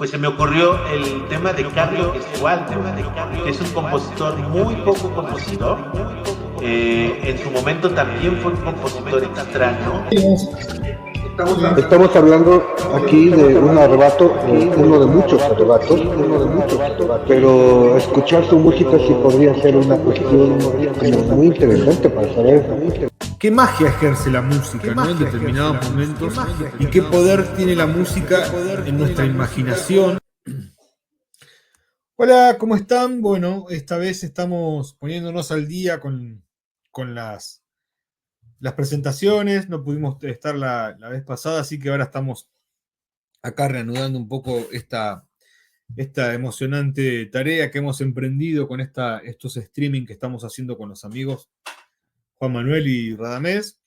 pues se me ocurrió el tema de Carlo Gesualdo, que es un compositor muy poco conocido. En su momento también fue un compositor extraño. Estamos hablando aquí de un arrebato, uno de muchos arrebatos, pero escuchar su música sí podría ser una cuestión como muy interesante para saber qué magia ejerce la música, ¿no? En determinados momentos y qué poder tiene la música en nuestra imaginación. Hola, ¿cómo están? Bueno, esta vez estamos poniéndonos al día con las presentaciones. No pudimos estar la vez pasada, así que ahora estamos acá reanudando un poco esta emocionante tarea que hemos emprendido con estos streaming que estamos haciendo con los amigos Juan Manuel y Radamés.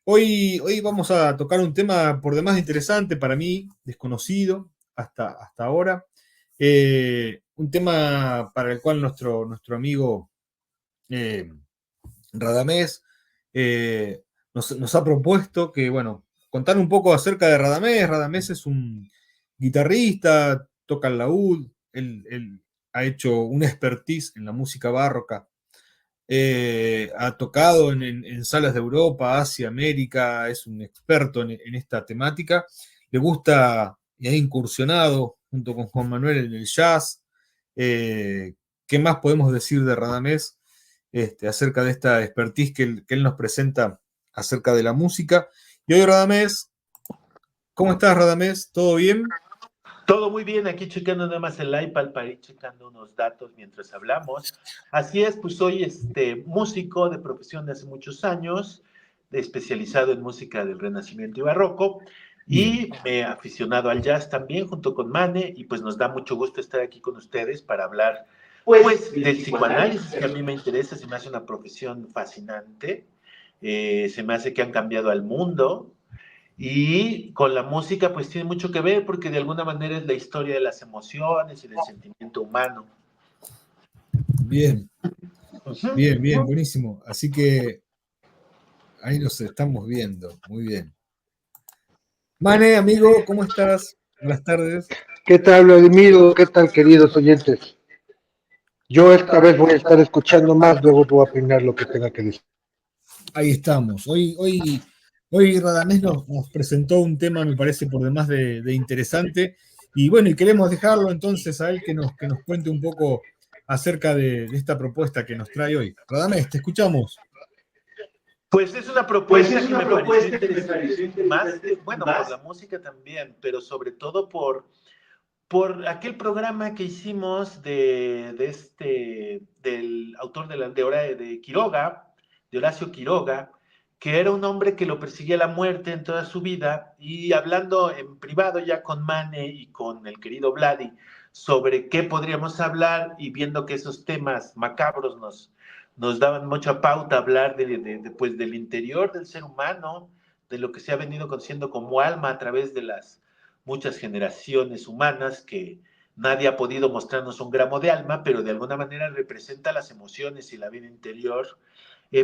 Hoy vamos a tocar un tema por demás interesante para mí, desconocido hasta ahora. Un tema para el cual nuestro amigo Radamés nos ha propuesto que, bueno, contar un poco acerca de Radamés. Radamés es un guitarrista, toca el laúd, él ha hecho una expertise en la música barroca. Ha tocado en salas de Europa, Asia, América, es un experto en esta temática. Le gusta y ha incursionado junto con Juan Manuel en el jazz. ¿Qué más podemos decir de Radamés acerca de esta expertise que él nos presenta acerca de la música? Y hoy, Radamés, ¿cómo estás, Radamés? ¿Todo bien? Todo muy bien, aquí checando nada más el iPad para ir checando unos datos mientras hablamos. Así es, pues soy músico de profesión de hace muchos años, especializado en música del Renacimiento y Barroco, y me he aficionado al jazz también junto con Mane, y pues nos da mucho gusto estar aquí con ustedes para hablar pues del psicoanálisis, que a mí me interesa, se me hace una profesión fascinante, se me hace que han cambiado al mundo. Y con la música pues tiene mucho que ver porque de alguna manera es la historia de las emociones y del sentimiento humano. Bien, bien, buenísimo. Así que ahí nos estamos viendo, muy bien. Mane, amigo, ¿cómo estás? Buenas tardes. ¿qué tal, Vladimiro? ¿Qué tal, queridos oyentes? Yo esta vez voy a estar escuchando más, luego voy a opinar lo que tenga que decir. Ahí estamos. Hoy Radamés nos presentó un tema, me parece, por demás de interesante. Y bueno, y queremos dejarlo entonces a él que nos cuente un poco acerca de esta propuesta que nos trae hoy. Radamés, te escuchamos. Pues es una propuesta que me pareció interesante, más, bueno, por la música también, pero sobre todo por aquel programa que hicimos del autor de Quiroga, de Horacio Quiroga, que era un hombre que lo perseguía la muerte en toda su vida, y hablando en privado ya con Mane y con el querido Vladi sobre qué podríamos hablar, y viendo que esos temas macabros nos daban mucha pauta a hablar pues, del interior del ser humano, de lo que se ha venido conociendo como alma a través de las muchas generaciones humanas, que nadie ha podido mostrarnos un gramo de alma, pero de alguna manera representa las emociones y la vida interior.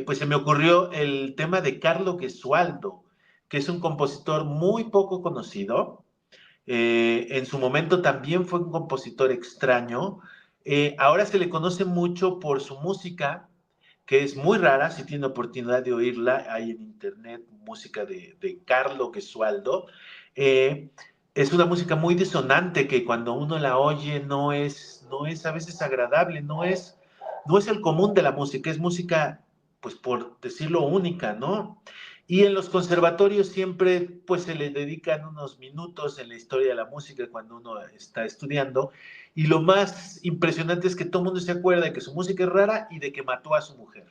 Pues se me ocurrió el tema de Carlo Gesualdo, que es un compositor muy poco conocido. En su momento también fue un compositor extraño. Ahora se le conoce mucho por su música, que es muy rara. Si tiene oportunidad de oírla, hay en internet música de Carlo Gesualdo. Eh, es una música muy disonante que cuando uno la oye no es a veces agradable, no es el común de la música, es música, pues por decirlo, única, ¿no? Y en los conservatorios siempre pues se le dedican unos minutos en la historia de la música cuando uno está estudiando, y lo más impresionante es que todo el mundo se acuerda de que su música es rara y de que mató a su mujer,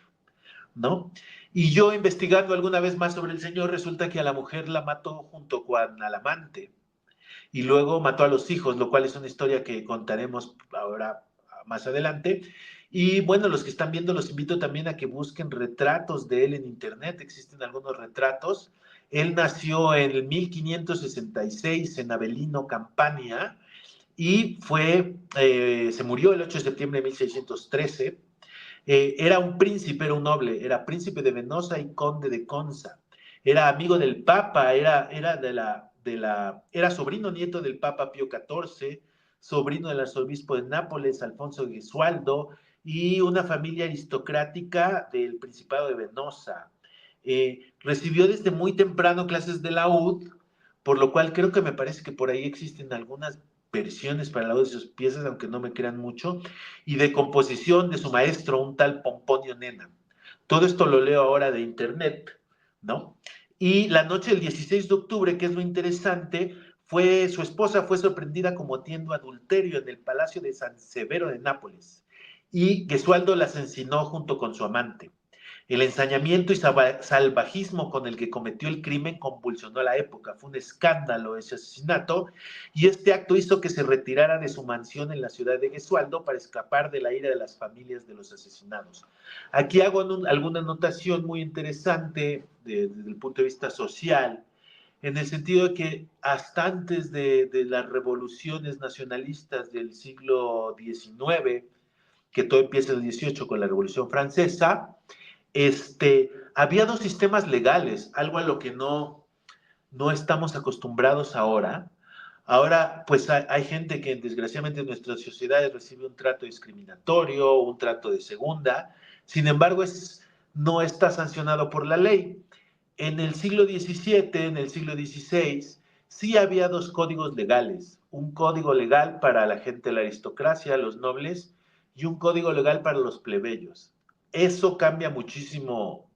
¿no? Y yo investigando alguna vez más sobre el señor, resulta que a la mujer la mató junto con al amante, y luego mató a los hijos, lo cual es una historia que contaremos ahora más adelante. Y bueno, los que están viendo, los invito también a que busquen retratos de él en internet, existen algunos retratos. Él nació en el 1566 en Avellino, Campania, y se murió el 8 de septiembre de 1613. Era un príncipe, era un noble, era príncipe de Venosa y conde de Conza. Era amigo del Papa, era sobrino nieto del Papa Pío XIV, sobrino del arzobispo de Nápoles, Alfonso Gesualdo, y una familia aristocrática del Principado de Venosa. Recibió desde muy temprano clases de laúd, por lo cual creo que me parece que por ahí existen algunas versiones para laúd de sus piezas, aunque no me crean mucho, y de composición de su maestro, un tal Pomponio Nena. Todo esto lo leo ahora de internet, ¿no? Y la noche del 16 de octubre, que es lo interesante, su esposa fue sorprendida cometiendo adulterio en el Palacio de San Severo de Nápoles, y Gesualdo la asesinó junto con su amante. El ensañamiento y salvajismo con el que cometió el crimen convulsionó la época. Fue un escándalo ese asesinato, y este acto hizo que se retirara de su mansión en la ciudad de Gesualdo para escapar de la ira de las familias de los asesinados. Aquí hago alguna anotación muy interesante desde el punto de vista social, en el sentido de que hasta antes de las revoluciones nacionalistas del siglo XIX, que todo empieza en el XVIII con la Revolución Francesa, había dos sistemas legales, algo a lo que no estamos acostumbrados ahora. Ahora, pues hay gente que desgraciadamente en nuestras sociedades recibe un trato discriminatorio, un trato de segunda, sin embargo, no está sancionado por la ley. En el siglo XVII, en el siglo XVI, sí había dos códigos legales, un código legal para la gente de la aristocracia, los nobles, y un código legal para los plebeyos. Eso cambia muchísimo,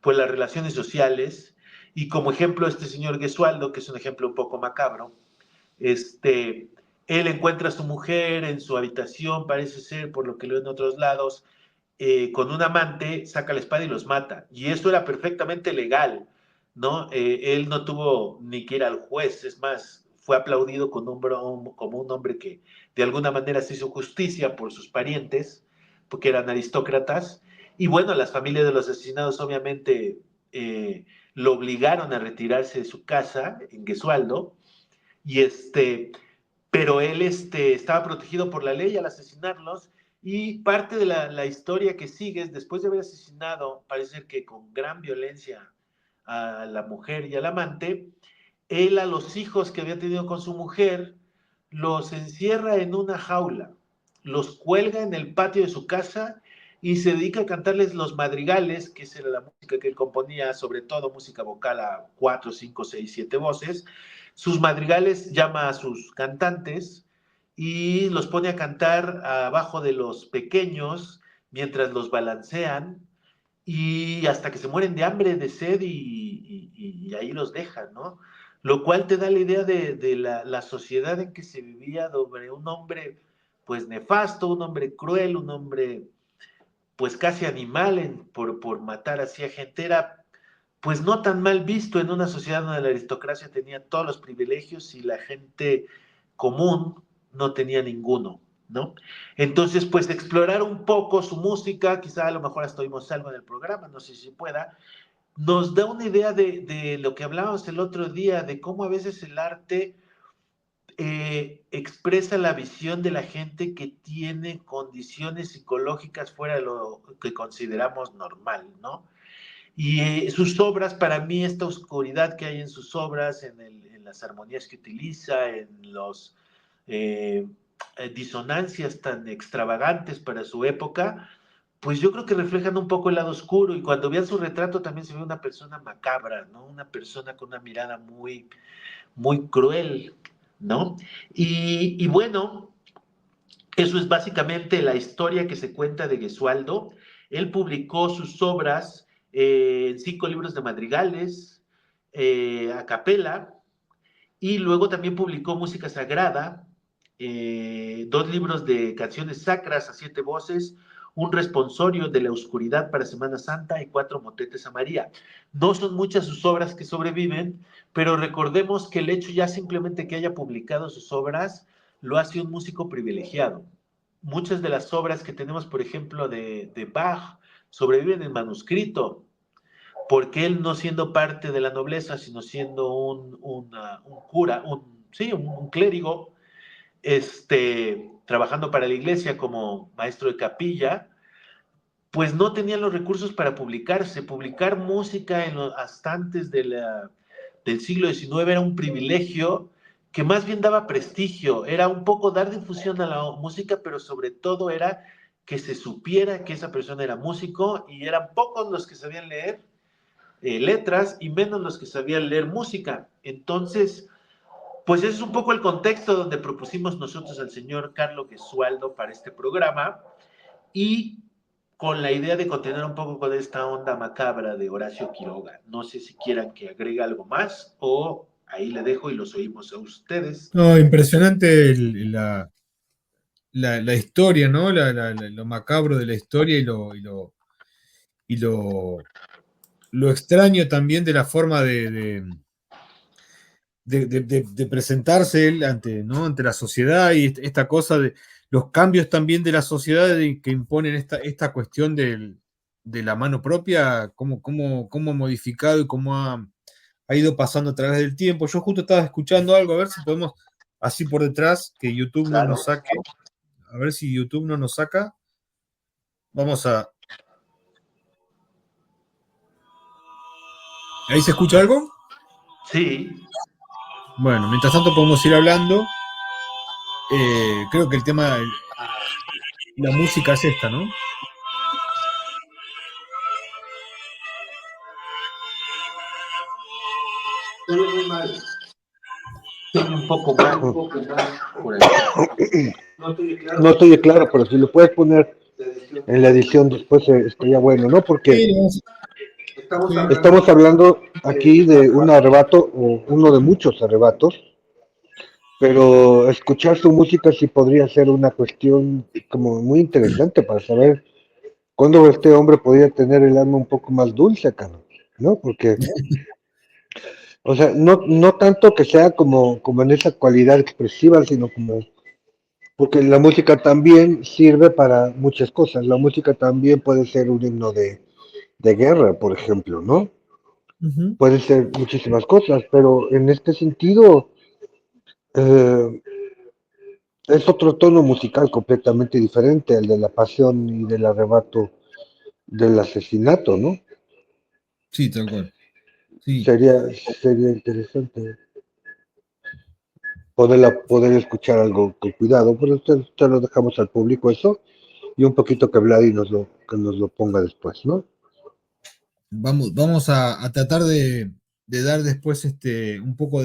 pues, las relaciones sociales, y como ejemplo este señor Gesualdo, que es un ejemplo un poco macabro, él encuentra a su mujer en su habitación, parece ser, por lo que leo en otros lados, con un amante, saca la espada y los mata. Y eso era perfectamente legal, ¿no? Él no tuvo ni que ir al juez, es más, fue aplaudido como un hombre que de alguna manera se hizo justicia por sus parientes, porque eran aristócratas. Y bueno, las familias de los asesinados obviamente lo obligaron a retirarse de su casa en Gesualdo, y pero él estaba protegido por la ley al asesinarlos, y parte de la historia que sigue es, después de haber asesinado, parece ser que con gran violencia, a la mujer y al amante, él a los hijos que había tenido con su mujer los encierra en una jaula, los cuelga en el patio de su casa y se dedica a cantarles los madrigales, que esa era la música que él componía, sobre todo música vocal a 4, 5, 6, 7 voces. Sus madrigales llama a sus cantantes y los pone a cantar abajo de los pequeños mientras los balancean, y hasta que se mueren de hambre, de sed, y ahí los dejan, ¿no? Lo cual te da la idea de la sociedad en que se vivía, sobre un hombre pues nefasto, un hombre cruel, un hombre pues casi animal por matar así a gente. Era pues no tan mal visto en una sociedad donde la aristocracia tenía todos los privilegios y la gente común no tenía ninguno, ¿no? Entonces, pues explorar un poco su música, quizá a lo mejor hasta oímos algo en el programa, no sé si pueda, nos da una idea de lo que hablábamos el otro día, de cómo a veces el arte expresa la visión de la gente que tiene condiciones psicológicas fuera de lo que consideramos normal, ¿no? Y sus obras, para mí, esta oscuridad que hay en sus obras, en las armonías que utiliza, en los disonancias tan extravagantes para su época, pues yo creo que reflejan un poco el lado oscuro, y cuando vean su retrato también se ve una persona macabra, ¿no? Una persona con una mirada muy, muy cruel, ¿no? Y bueno, eso es básicamente la historia que se cuenta de Gesualdo. Él publicó sus obras en 5 libros de madrigales, a capela, y luego también publicó música sagrada, 2 libros de canciones sacras a 7 voces, un responsorio de la oscuridad para Semana Santa y 4 motetes a María. No son muchas sus obras que sobreviven, pero recordemos que el hecho ya simplemente que haya publicado sus obras lo hace un músico privilegiado. Muchas de las obras que tenemos, por ejemplo, de Bach, sobreviven en manuscrito, porque él, no siendo parte de la nobleza, sino siendo un cura, un clérigo, trabajando para la iglesia como maestro de capilla, pues no tenían los recursos para publicarse. Publicar música hasta antes del siglo XIX era un privilegio que más bien daba prestigio, era un poco dar difusión a la música, pero sobre todo era que se supiera que esa persona era músico y eran pocos los que sabían leer letras y menos los que sabían leer música. Entonces, pues ese es un poco el contexto donde propusimos nosotros al señor Carlos Gesualdo para este programa y con la idea de continuar un poco con esta onda macabra de Horacio Quiroga. No sé si quieran que agregue algo más o ahí le dejo y los oímos a ustedes. No, impresionante la historia, ¿no? Lo macabro de la historia y lo extraño también de la forma de presentarse él ante, ¿no? ante la sociedad y esta cosa de los cambios también de la sociedad que imponen esta cuestión de la mano propia, cómo ha modificado y cómo ha ido pasando a través del tiempo. Yo justo estaba escuchando algo, a ver si podemos, así por detrás, que YouTube no Claro. nos saque. A ver si YouTube no nos saca. Vamos a. ¿Ahí se escucha algo? Sí. Bueno, mientras tanto podemos ir hablando. Creo que el tema, la música es esta, ¿no? Muy mal. Un poco mal, un poco mal. Por ahí. No estoy claro, pero si lo puedes poner en la edición después estaría bueno, ¿no? Porque Sí, sí. estamos hablando aquí de un arrebato, o uno de muchos arrebatos, pero escuchar su música sí podría ser una cuestión como muy interesante para saber cuándo este hombre podría tener el alma un poco más dulce, cabrón, ¿no? Porque, o sea, no tanto que sea como en esa cualidad expresiva, sino como, porque la música también sirve para muchas cosas. La música también puede ser un himno de guerra, por ejemplo, ¿no? Ujú. Puede ser muchísimas cosas, pero en este sentido eh, es otro tono musical completamente diferente al de la pasión y del arrebato del asesinato, ¿no? Sí, tal cual. Sí, Sería interesante poder escuchar algo con cuidado, pero te lo dejamos al público eso y un poquito que Vladi que nos lo ponga después, ¿no? vamos a tratar de dar después un poco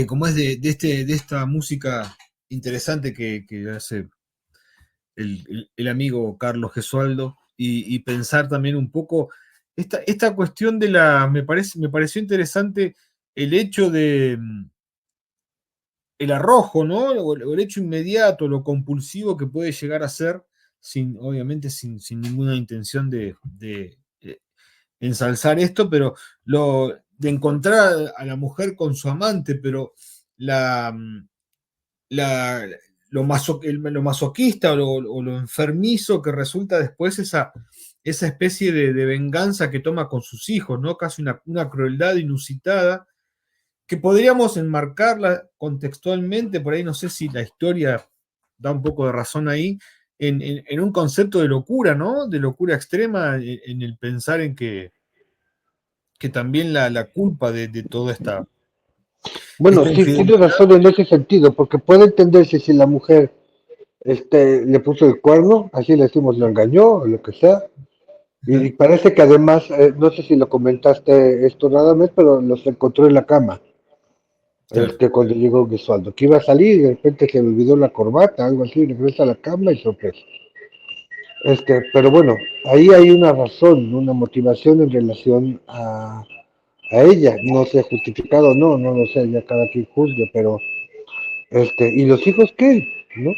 cómo es de esta música interesante que hace el amigo Carlos Gesualdo y pensar también un poco esta cuestión me pareció interesante el hecho de el arrojo, ¿no? O el hecho inmediato, lo compulsivo que puede llegar a ser, obviamente sin ninguna intención de ensalzar esto, pero de encontrar a la mujer con su amante, pero la, la, lo masoquista o lo enfermizo que resulta después esa especie de venganza que toma con sus hijos, ¿no? Casi una crueldad inusitada, que podríamos enmarcarla contextualmente, por ahí no sé si la historia da un poco de razón ahí, en un concepto de locura, ¿no? De locura extrema, en el pensar en que también la culpa de toda Bueno, esta sí, tiene infidelidad. razón en ese sentido, porque puede entenderse si la mujer le puso el cuerno, así le decimos, lo engañó o lo que sea, y parece que además, no sé si lo comentaste esto nada más, pero los encontró en la cama. Claro. Cuando llegó Gesualdo, que iba a salir y de repente se le olvidó la corbata, algo así, regresa a la cama y sorpresa. Pero bueno, ahí hay una razón, una motivación en relación a ella, no sé justificado o no, no lo sé, ya cada quien juzgue, pero ¿y los hijos qué? ¿No?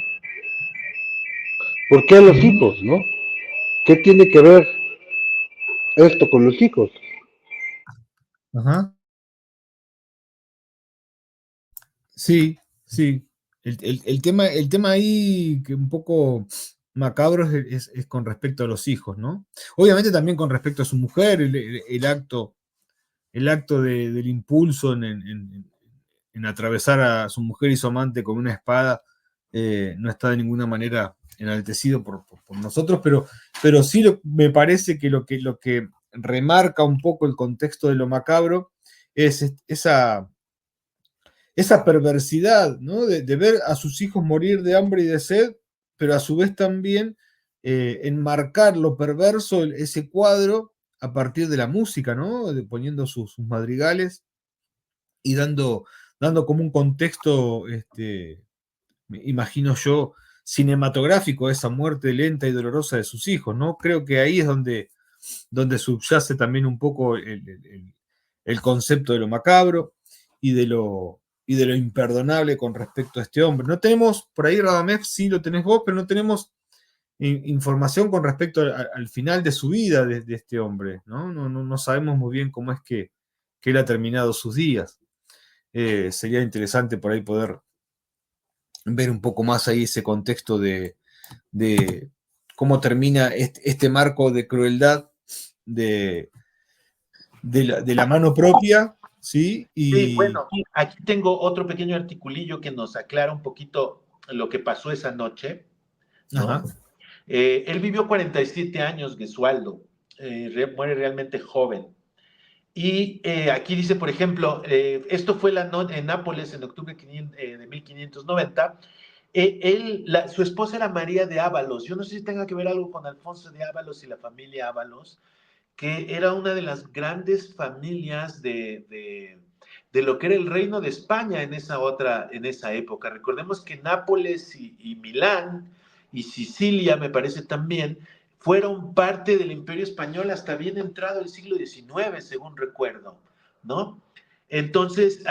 ¿Por qué a los Ujú. hijos, no? ¿Qué tiene que ver esto con los hijos? Ajá. Sí, sí. El tema ahí que un poco macabro es con respecto a los hijos, ¿no? Obviamente también con respecto a su mujer, el acto del impulso en atravesar a su mujer y su amante con una espada no está de ninguna manera enaltecido por nosotros, pero sí me parece que lo que remarca un poco el contexto de lo macabro es esa perversidad, ¿no? De ver a sus hijos morir de hambre y de sed, pero a su vez también enmarcar lo perverso, ese cuadro, a partir de la música, ¿no? Poniendo sus madrigales y dando como un contexto, me imagino yo, cinematográfico a esa muerte lenta y dolorosa de sus hijos, ¿no? Creo que ahí es donde subyace también un poco el concepto de lo macabro y de lo imperdonable con respecto a este hombre. No tenemos, por ahí Radamés sí lo tenés vos, pero no tenemos información con respecto al final de su vida de este hombre, ¿no? No sabemos muy bien cómo es que él ha terminado sus días. Sería interesante por ahí poder ver un poco más ahí ese contexto de cómo termina este marco de crueldad de la mano propia, ¿sí? Sí, bueno, aquí tengo otro pequeño articulillo que nos aclara un poquito lo que pasó esa noche, Ajá. ¿no? Él vivió 47 años, Gesualdo, muere realmente joven. Y aquí dice, por ejemplo, esto fue en Nápoles en octubre de 1590. Su esposa era María de Ábalos. Yo no sé si tenga que ver algo con Alfonso de Ábalos y la familia Ábalos, que era una de las grandes familias de lo que era el reino de España en esa época. Recordemos que Nápoles y Milán y Sicilia, me parece también, fueron parte del Imperio Español hasta bien entrado el siglo XIX, según recuerdo, ¿no? Entonces,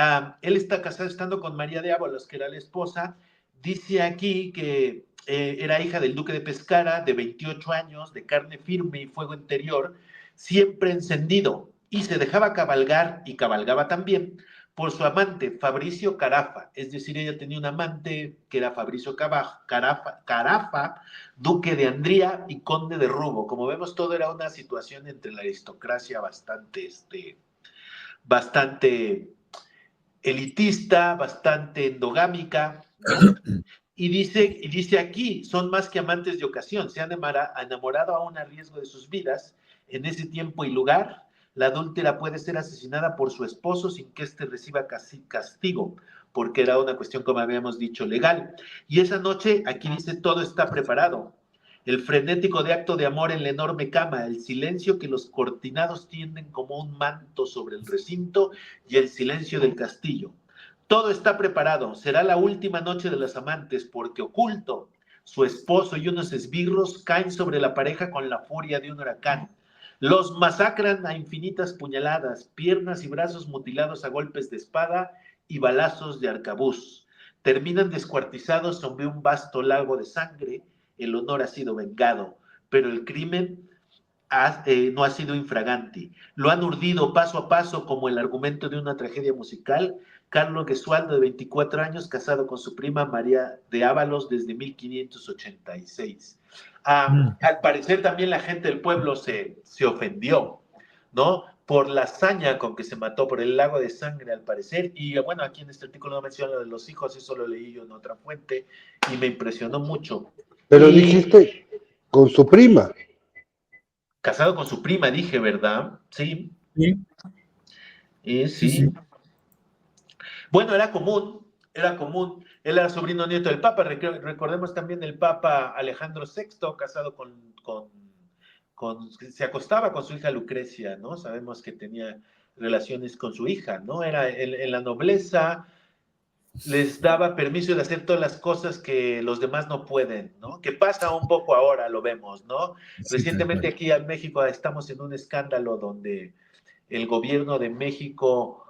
él está casado estando con María de Ábalos, que era la esposa. Dice aquí que era hija del duque de Pescara, de 28 años, de carne firme y fuego interior, siempre encendido, y se dejaba cabalgar, y cabalgaba también, por su amante, Fabricio Carafa. Es decir, ella tenía un amante que era Fabricio Carafa, duque de Andría y conde de Rubo. Como vemos, todo era una situación entre la aristocracia bastante elitista, bastante endogámica, ¿no? Y dice aquí, son más que amantes de ocasión, se han enamorado aún a riesgo de sus vidas. En ese tiempo y lugar, la adúltera puede ser asesinada por su esposo sin que éste reciba castigo, porque era una cuestión, como habíamos dicho, legal. Y esa noche, aquí dice, todo está preparado. El frenético de acto de amor en la enorme cama, el silencio que los cortinados tienden como un manto sobre el recinto y el silencio del castillo. Todo está preparado. Será la última noche de los amantes, porque oculto, su esposo y unos esbirros caen sobre la pareja con la furia de un huracán. Los masacran a infinitas puñaladas, piernas y brazos mutilados a golpes de espada y balazos de arcabuz. Terminan descuartizados sobre un vasto lago de sangre. El honor ha sido vengado, pero el crimen no ha sido infraganti. Lo han urdido paso a paso como el argumento de una tragedia musical. Carlos Gesualdo, de 24 años, casado con su prima María de Ábalos desde 1586. Al parecer también la gente del pueblo se ofendió, ¿no? Por la hazaña con que se mató, por el lago de sangre, al parecer. Y bueno, aquí en este artículo no menciona lo de los hijos, eso lo leí yo en otra fuente y me impresionó mucho. Pero dijiste con su prima. Casado con su prima, dije, ¿verdad? Sí. Sí, Sí. sí. Bueno, era común. Él era sobrino nieto del Papa. Recordemos también el Papa Alejandro VI, casado se acostaba con su hija Lucrecia, ¿no? Sabemos que tenía relaciones con su hija, ¿no? Era en la nobleza, les daba permiso de hacer todas las cosas que los demás no pueden, ¿no? Que pasa un poco ahora, lo vemos, ¿no? Sí, Recientemente aquí en México estamos en un escándalo donde el gobierno de México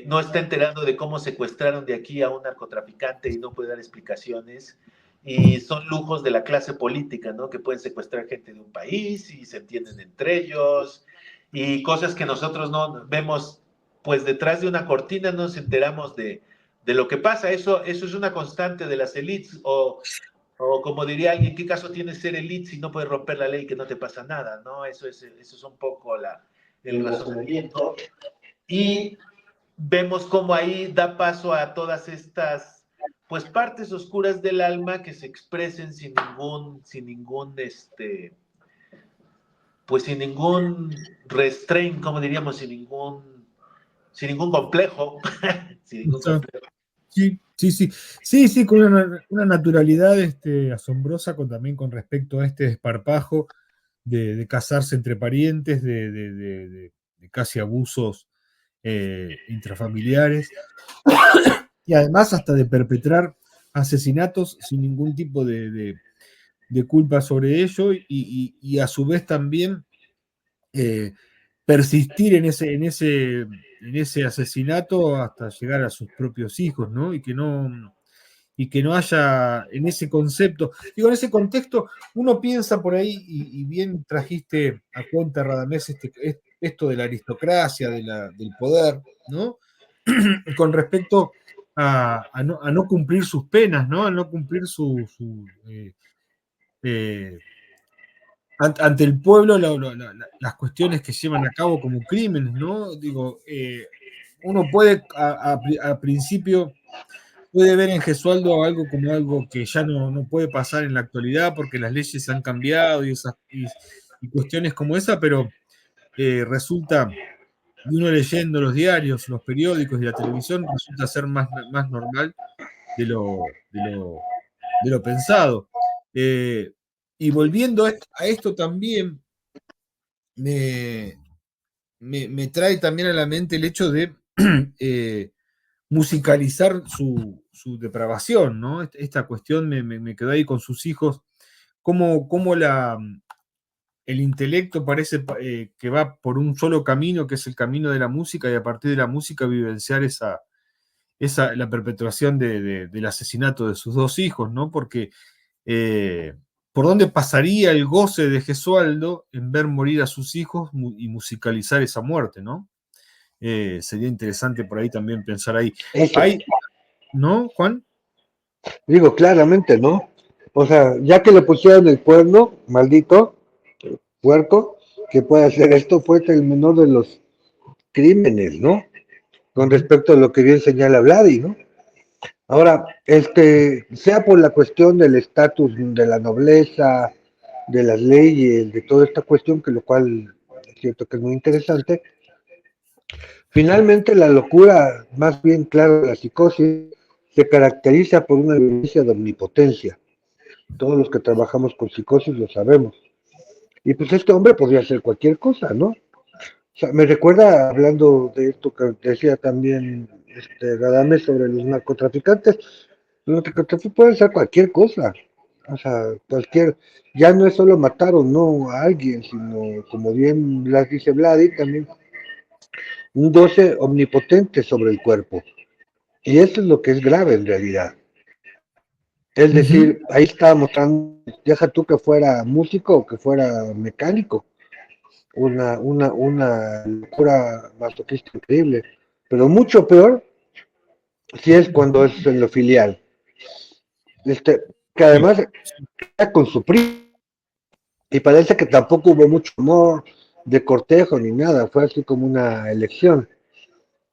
no está enterando de cómo secuestraron de aquí a un narcotraficante y no puede dar explicaciones. Y son lujos de la clase política, ¿no? Que pueden secuestrar gente de un país y se entienden entre ellos y cosas que nosotros no vemos, pues detrás de una cortina no nos enteramos de lo que pasa. Eso es una constante de las élites o como diría alguien, ¿qué caso tiene ser élite si no puedes romper la ley que no te pasa nada? ¿No? Eso es un poco el razonamiento. Y vemos cómo ahí da paso a todas estas pues partes oscuras del alma que se expresen sin ningún restraint, como diríamos, sin ningún complejo, sin ningún complejo. Sí, sí, sí, sí, sí, con una naturalidad asombrosa también con respecto a este desparpajo de casarse entre parientes, de casi abusos intrafamiliares y además hasta de perpetrar asesinatos sin ningún tipo de culpa sobre ello y a su vez también eh, persistir en ese asesinato hasta llegar a sus propios hijos, ¿no? Y que no haya en ese concepto, digo, en ese contexto, uno piensa por ahí, y bien trajiste a cuenta, Radamés, esto de la aristocracia, del poder, ¿no? Con respecto a no cumplir sus penas, ¿no? A no cumplir eh, ante el pueblo las cuestiones que llevan a cabo como crímenes, ¿no? Digo, uno puede a principio puede ver en Gesualdo algo como algo que ya no puede pasar en la actualidad porque las leyes han cambiado y cuestiones como esa, pero resulta, y uno leyendo los diarios, los periódicos y la televisión, resulta ser más normal de lo pensado. Y volviendo a esto también, me, me trae también a la mente el hecho de musicalizar su depravación, ¿no? Esta cuestión me quedó ahí con sus hijos, cómo el intelecto parece que va por un solo camino, que es el camino de la música, y a partir de la música vivenciar la perpetuación del asesinato de sus dos hijos, ¿no? Porque por dónde pasaría el goce de Gesualdo en ver morir a sus hijos y musicalizar esa muerte, ¿no? Sería interesante por ahí también pensar ahí. Eso, Hay, ¿no, Juan? digo claramente, ¿no? O sea, ya que le pusieron el cuerno, maldito puerco, que puede hacer esto, fue el menor de los crímenes, ¿no? Con Ujú. respecto a lo que bien señala Vladi, ¿no? Ahora, sea por la cuestión del estatus de la nobleza, de las leyes, de toda esta cuestión, que lo cual es cierto que es muy interesante, finalmente la locura, más bien claro, la psicosis, se caracteriza por una violencia de omnipotencia. Todos los que trabajamos con psicosis lo sabemos. Y pues este hombre podría hacer cualquier cosa, ¿no? O sea, me recuerda, hablando de esto que decía también Radame sobre los narcotraficantes, los narcotraficantes pueden hacer cualquier cosa. O sea, ya no es solo matar o no a alguien, sino, como bien las dice Vladi, también un goce omnipotente sobre el cuerpo. Y eso es lo que es grave en realidad. Es Ujú. decir, ahí estaba mostrando, deja tú que fuera músico o que fuera mecánico, una locura masoquista increíble. Pero mucho peor si es cuando es en lo filial. Que Sí. además era con su primo. Y parece que tampoco hubo mucho amor de cortejo ni nada, fue así como una elección.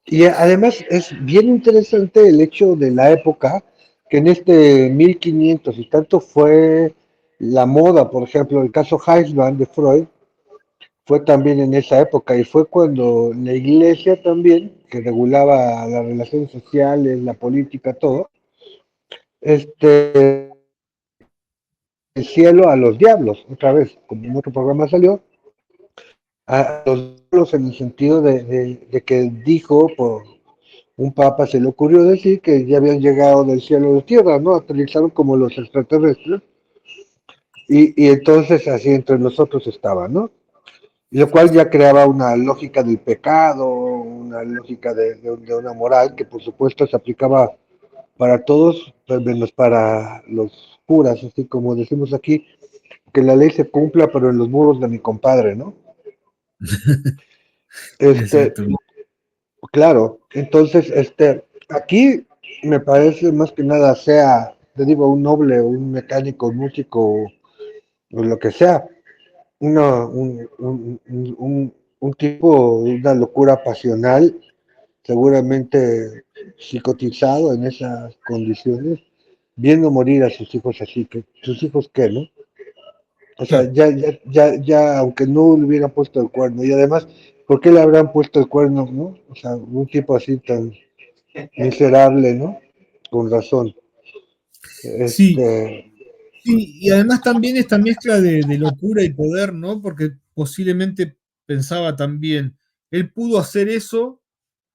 Y además es bien interesante el hecho de la época, que en 1500 y tanto fue la moda, por ejemplo, el caso Heisman de Freud, fue también en esa época y fue cuando la iglesia también, que regulaba las relaciones sociales, la política, todo, este, el cielo a los diablos, otra vez, como en otro programa salió, a los diablos en el sentido de que dijo, por un papa se le ocurrió decir que ya habían llegado del cielo a la tierra, ¿no? Aterrizaron como los extraterrestres y entonces así entre nosotros estaba, ¿no? Y lo cual ya creaba una lógica del pecado, una lógica de una moral que por supuesto se aplicaba para todos, pues, menos para los curas, así como decimos aquí, que la ley se cumpla, pero en los muros de mi compadre, ¿no? Este, Exacto. claro, entonces, aquí me parece más que nada sea, te digo, un noble, un mecánico, un músico, o lo que sea, un tipo, una locura pasional, seguramente psicotizado en esas condiciones, viendo morir a sus hijos así, que sus hijos qué, ¿no? O sea, Claro. ya, aunque no le hubieran puesto el cuerno, y además, ¿por qué le habrán puesto el cuerno, no? O sea, un tipo así tan miserable, ¿no? Con razón. Sí, Este, sí, y además también esta mezcla de locura y poder, ¿no? Porque posiblemente pensaba también, él pudo hacer eso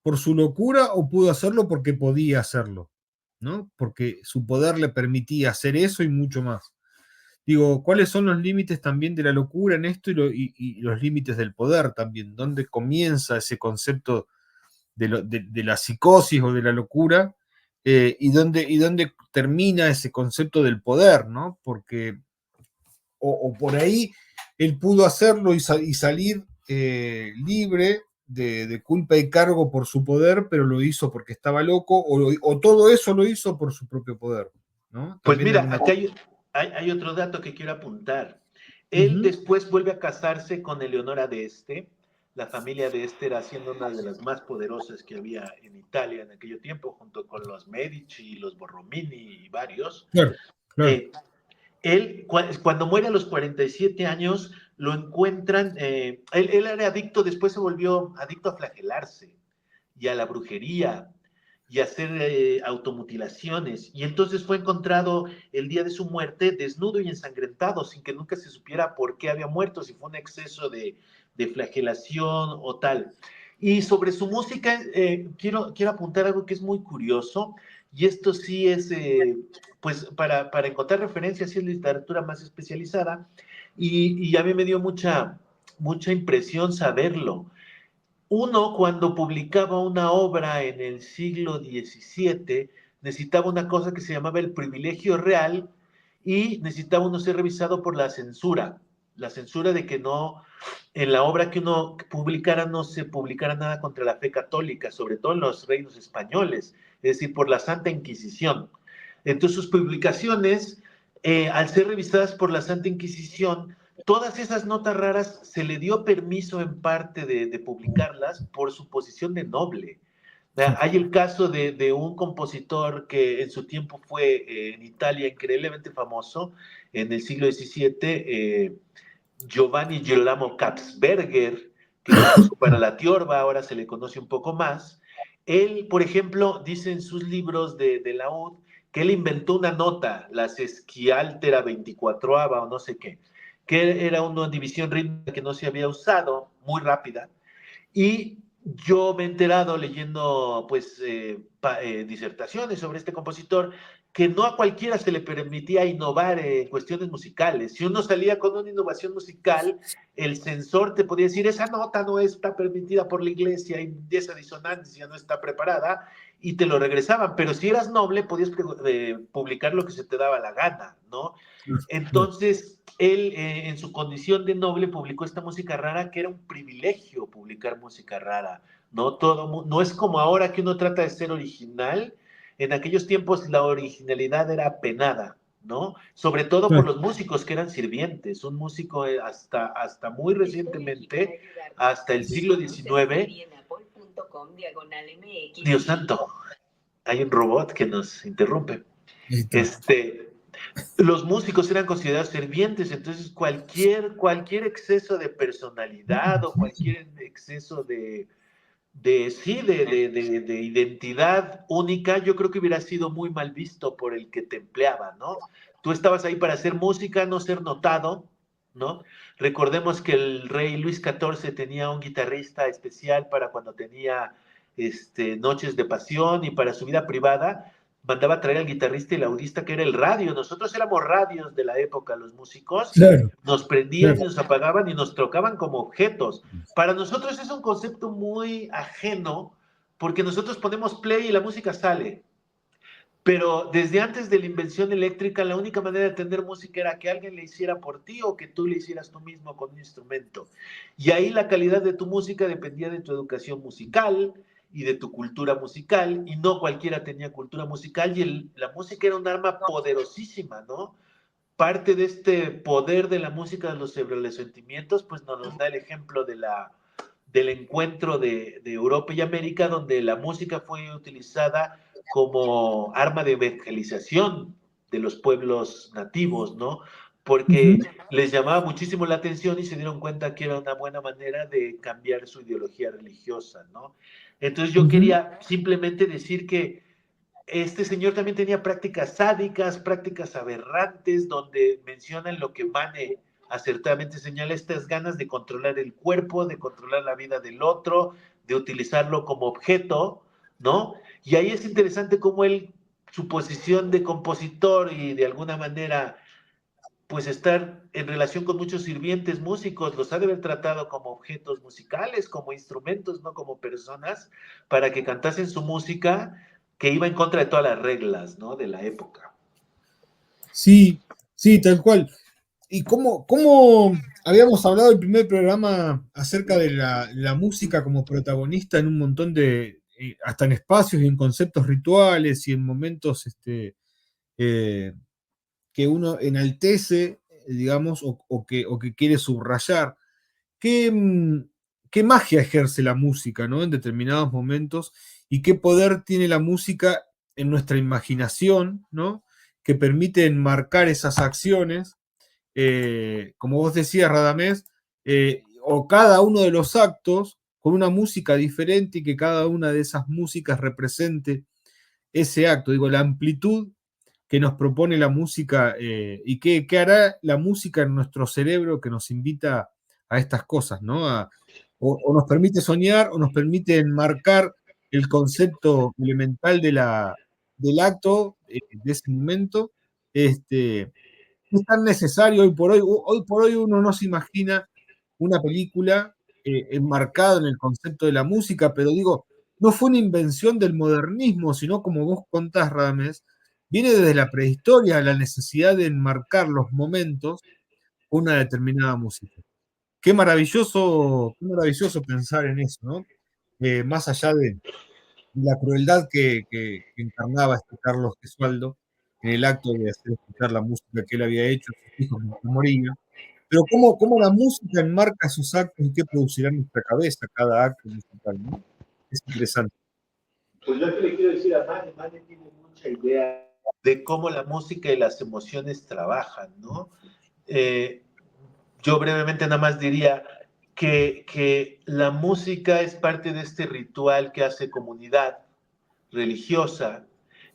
por su locura o pudo hacerlo porque podía hacerlo, ¿no? Porque su poder le permitía hacer eso y mucho más. Digo, ¿cuáles son los límites también de la locura en esto y los límites del poder también? ¿Dónde comienza ese concepto de la psicosis o de la locura? Y dónde termina ese concepto del poder, ¿no? Porque, o por ahí, él pudo hacerlo y salir libre de culpa y cargo por su poder, pero lo hizo porque estaba loco, o todo eso lo hizo por su propio poder, ¿no? Pues También mira, alguna... acá hay otro dato que quiero apuntar. Él Ujú, después vuelve a casarse con Eleonora de Este. La familia de Este era siendo una de las más poderosas que había en Italia en aquel tiempo, junto con los Medici, los Borromini y varios. claro, claro. Eh, Él, cuando muere a los 47 años, lo encuentran, él era adicto, después se volvió adicto a flagelarse y a la brujería y a hacer automutilaciones. Y entonces fue encontrado el día de su muerte desnudo y ensangrentado, sin que nunca se supiera por qué había muerto, si fue un exceso de flagelación o tal. Y sobre su música, quiero apuntar algo que es muy curioso, y esto sí es, pues, para encontrar referencias, sí es literatura más especializada, y a mí me dio mucha impresión saberlo. Uno, cuando publicaba una obra en el siglo XVII, necesitaba una cosa que se llamaba el privilegio real y necesitaba uno ser revisado por la censura de que no, en la obra que uno publicara no se publicara nada contra la fe católica, sobre todo en los reinos españoles, es decir, por la Santa Inquisición. Entonces sus publicaciones, al ser revisadas por la Santa Inquisición, todas esas notas raras se le dio permiso en parte de publicarlas por su posición de noble. Hay el caso de un compositor que en su tiempo fue en Italia increíblemente famoso, en el siglo XVII, Giovanni Girolamo Katzberger, que compuso para la Tiorba, ahora se le conoce un poco más. Él, por ejemplo, dice en sus libros de laúd que él inventó una nota, la sesquialtera 24ava o no sé qué, que era una división rítmica que no se había usado, muy rápida, y yo me he enterado leyendo pues disertaciones sobre este compositor que no a cualquiera se le permitía innovar en cuestiones musicales. Si uno salía con una innovación musical, el censor te podía decir, esa nota no está permitida por la iglesia y esa disonancia no está preparada, y te lo regresaban. Pero si eras noble, podías publicar lo que se te daba la gana, ¿no? Entonces, él, en su condición de noble, publicó esta música rara, que era un privilegio publicar música rara, ¿no? No es como ahora que uno trata de ser original. En aquellos tiempos la originalidad era penada, ¿no? Sobre todo por Claro. los músicos que eran sirvientes. Un músico hasta muy recientemente, hasta el siglo XIX, Dios santo, hay un robot que nos interrumpe. Ahí está. Este, los músicos eran considerados servientes, entonces cualquier exceso de personalidad o cualquier exceso sí, de identidad única, yo creo que hubiera sido muy mal visto por el que te empleaba, ¿no? Tú estabas ahí para hacer música, no ser notado, ¿no? Recordemos que el rey Luis XIV tenía un guitarrista especial para cuando tenía noches de pasión, y para su vida privada mandaba traer al guitarrista y laudista, que era el radio. Nosotros éramos radios de la época, los músicos, Claro, nos prendían claro. y nos apagaban y nos tocaban como objetos. Para nosotros es un concepto muy ajeno, porque nosotros ponemos play y la música sale. Pero desde antes de la invención eléctrica, la única manera de tener música era que alguien le hiciera por ti o que tú le hicieras tú mismo con un instrumento. Y ahí la calidad de tu música dependía de tu educación musical y de tu cultura musical, y no cualquiera tenía cultura musical, y la música era un arma poderosísima, ¿no? Parte de este poder de la música sobre los sentimientos, pues nos da el ejemplo del encuentro de Europa y América, donde la música fue utilizada como arma de evangelización de los pueblos nativos, ¿no? porque les llamaba muchísimo la atención y se dieron cuenta que era una buena manera de cambiar su ideología religiosa, ¿no? Entonces yo quería simplemente decir que este señor también tenía prácticas sádicas, prácticas aberrantes, donde mencionan lo que Mane acertadamente señala, estas ganas de controlar el cuerpo, de controlar la vida del otro, de utilizarlo como objeto, ¿no? Y ahí es interesante cómo él, su posición de compositor y de alguna manera, pues estar en relación con muchos sirvientes músicos, los ha de haber tratado como objetos musicales, como instrumentos, no como personas, para que cantasen su música que iba en contra de todas las reglas, ¿no? De la época. Sí, sí, tal cual. Y cómo habíamos hablado el primer programa acerca de la música como protagonista en un montón de, hasta en espacios y en conceptos rituales y en momentos eh, que uno enaltece, digamos, o que quiere subrayar. ¿Qué, qué magia ejerce la música, ¿no? En determinados momentos y qué poder tiene la música en nuestra imaginación, ¿no? Que permite enmarcar esas acciones, como vos decías, Radamés, o cada uno de los actos con una música diferente y que cada una de esas músicas represente ese acto, digo, la amplitud que nos propone la música y qué hará la música en nuestro cerebro que nos invita a estas cosas, ¿no? O nos permite soñar o nos permite enmarcar el concepto elemental del acto, de ese momento. Es tan necesario hoy por hoy. Hoy por hoy uno no se imagina una película enmarcada en el concepto de la música, pero digo, no fue una invención del modernismo, sino como vos contás, Rames, viene desde la prehistoria la necesidad de enmarcar los momentos con una determinada música. Qué maravilloso pensar en eso, ¿no? Más allá de la crueldad que encarnaba este Carlos Gesualdo en el acto de hacer escuchar la música que él había hecho a sus hijos mientras moría. Pero cómo la música enmarca esos actos y qué producirá en nuestra cabeza cada acto musical, ¿no? Es interesante. Pues yo que le quiero decir a Mane, Mane tiene mucha idea de cómo la música y las emociones trabajan, ¿no? Eh, yo brevemente nada más diría que la música es parte de este ritual que hace comunidad religiosa,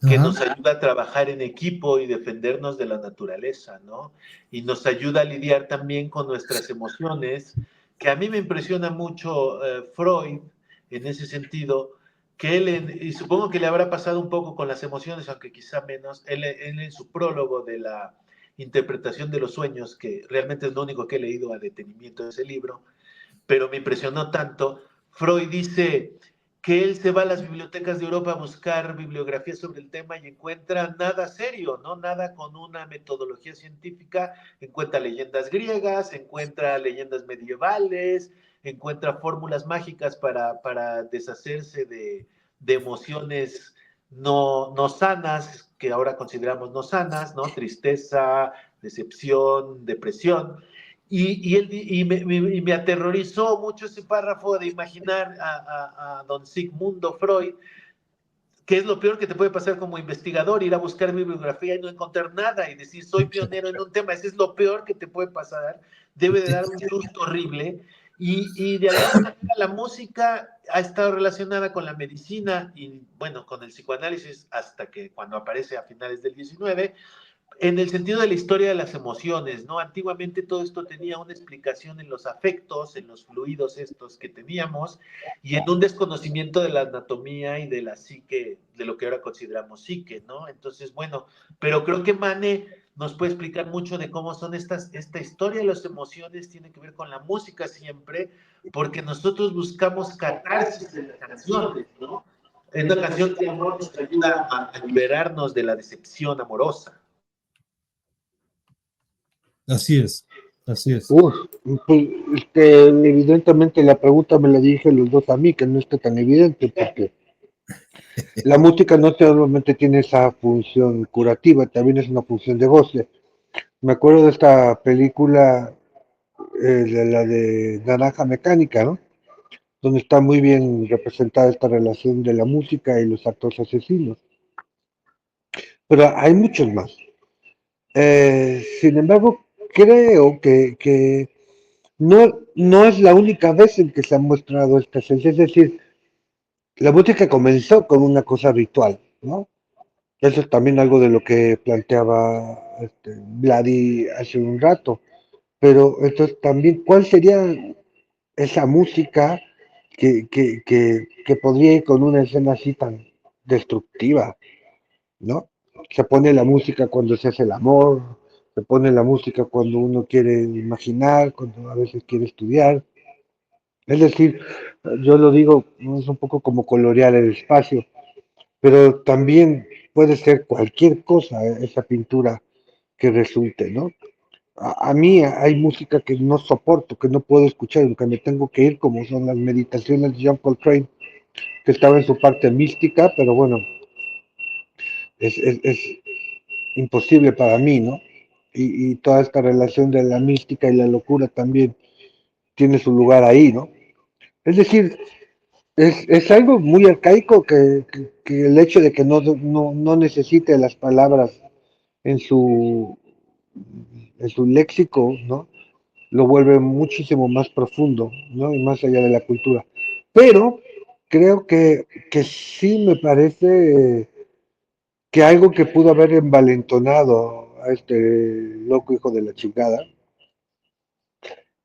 que Ajá. nos ayuda a trabajar en equipo y defendernos de la naturaleza, ¿no? Y nos ayuda a lidiar también con nuestras emociones, que a mí me impresiona mucho Freud en ese sentido, que él, y supongo que le habrá pasado un poco con las emociones, aunque quizá menos, él en su prólogo de la interpretación de los sueños, que realmente es lo único que he leído a detenimiento de ese libro, pero me impresionó tanto. Freud dice que él se va a las bibliotecas de Europa a buscar bibliografía sobre el tema y encuentra nada serio, ¿no? Nada con una metodología científica, encuentra leyendas griegas, encuentra leyendas medievales, encuentra fórmulas mágicas para deshacerse de emociones no sanas, que ahora consideramos no sanas, ¿no? Tristeza, decepción, depresión. Y me aterrorizó mucho ese párrafo de imaginar a don Sigmundo Freud, que es lo peor que te puede pasar como investigador, ir a buscar bibliografía y no encontrar nada y decir, soy pionero en un tema, ese es lo peor que te puede pasar, debe de dar un susto horrible. Y de alguna manera la música ha estado relacionada con la medicina y, bueno, con el psicoanálisis hasta que cuando aparece a finales del 19, en el sentido de la historia de las emociones, ¿no? Antiguamente todo esto tenía una explicación en los afectos, en los fluidos estos que teníamos, y en un desconocimiento de la anatomía y de la psique, de lo que ahora consideramos psique, ¿no? Entonces, bueno, pero creo que Mane nos puede explicar mucho de cómo son esta historia de las emociones, tiene que ver con la música siempre, porque nosotros buscamos catarsis en las canciones, ¿no? En una canción de amor nos ayuda a liberarnos de la decepción amorosa. Así es, así es. Uf, pues, evidentemente la pregunta me la dije los dos a mí, que no está tan evidente, porque la música no solamente tiene esa función curativa, también es una función de goce. Me acuerdo de esta película, de la de Naranja Mecánica, ¿no? Donde está muy bien representada esta relación de la música y los actos asesinos. Pero hay muchos más. Sin embargo, creo que no es la única vez en que se ha mostrado esta esencia. Es decir, la música comenzó con una cosa ritual, ¿no? Eso es también algo de lo que planteaba Vladi hace un rato. Pero entonces también, ¿cuál sería esa música que podría ir con una escena así tan destructiva, ¿no? Se pone la música cuando se hace el amor, se pone la música cuando uno quiere imaginar, cuando a veces quiere estudiar. Es decir, yo lo digo, ¿no? Es un poco como colorear el espacio, pero también puede ser cualquier cosa esa pintura que resulte, ¿no? A mí hay música que no soporto, que no puedo escuchar, aunque me tengo que ir, como son las meditaciones de John Coltrane, que estaba en su parte mística, pero bueno, es imposible para mí, ¿no? Y toda esta relación de la mística y la locura también tiene su lugar ahí, ¿no? Es decir, es algo muy arcaico que el hecho de que no necesite las palabras en en su léxico, ¿no? Lo vuelve muchísimo más profundo, ¿no? Y más allá de la cultura. Pero creo que sí me parece que algo que pudo haber envalentonado a este loco hijo de la chingada